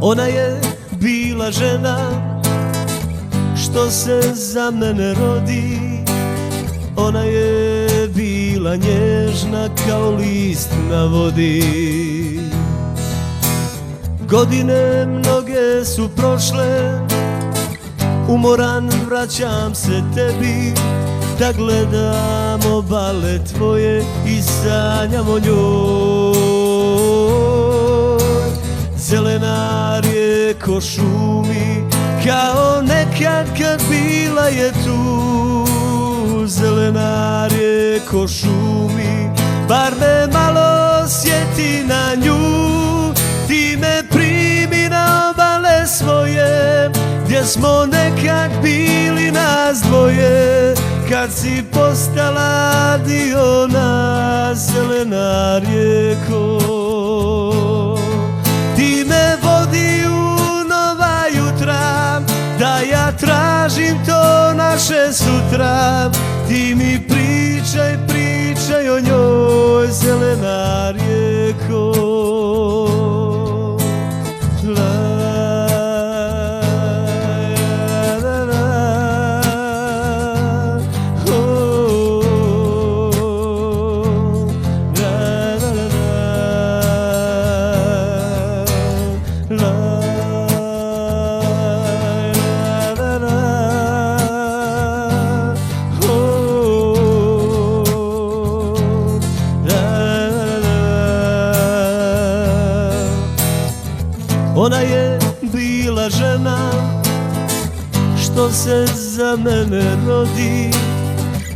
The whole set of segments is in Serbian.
Ona je bila žena što se za mene rodi. Ona je bila nježna kao list na vodi. Godine mnoge su prošle, umoran vraćam se tebi, da gledam obale tvoje i sanjam o njoj. Zelena rijeko šumi kao nekad kad bila je tu. Zelena rijeko šumi, bar me malo sjeti na nju. Ti me primi na obale svoje, gdje smo nekad bili nas dvoje, kad si postala dio nas, zelena rijeko. Ti me vodi u nova jutra, da ja tražim to naše sutra. Ti mi pričaj, pričaj o njoj, zelena rijeko. Ona je bila žena što se za mene rodi.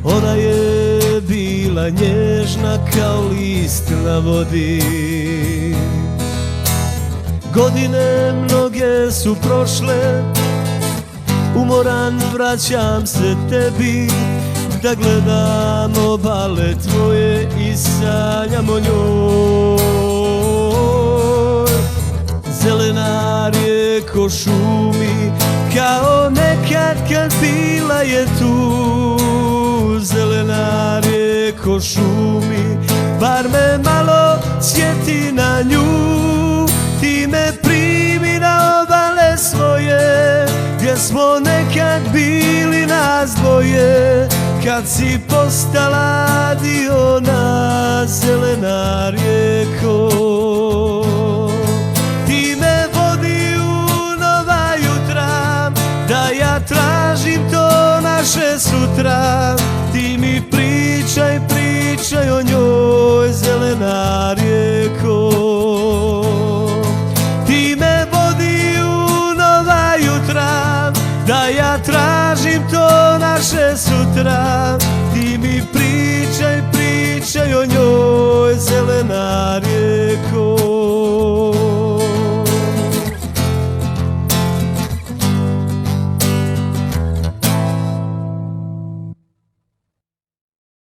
Ona je bila nježna kao list na vodi. Godine mnoge su prošle, umoran vraćam se tebi, da gledam obale tvoje i sanjam o njoj. Zelena rijeko šumi kao nekad kad bila je tu. Zelena rijeko šumi, bar me malo sjeti na nju. Ti me primi na obale svoje, gdje smo nekad bili nas dvoje, kad si postala dio nas, zelena rijeko. Da ja tražim to naše sutra. Ti mi pričaj, pričaj o njoj, zelena rijeko. Ti me vodi u nova jutra, da ja tražim to naše sutra.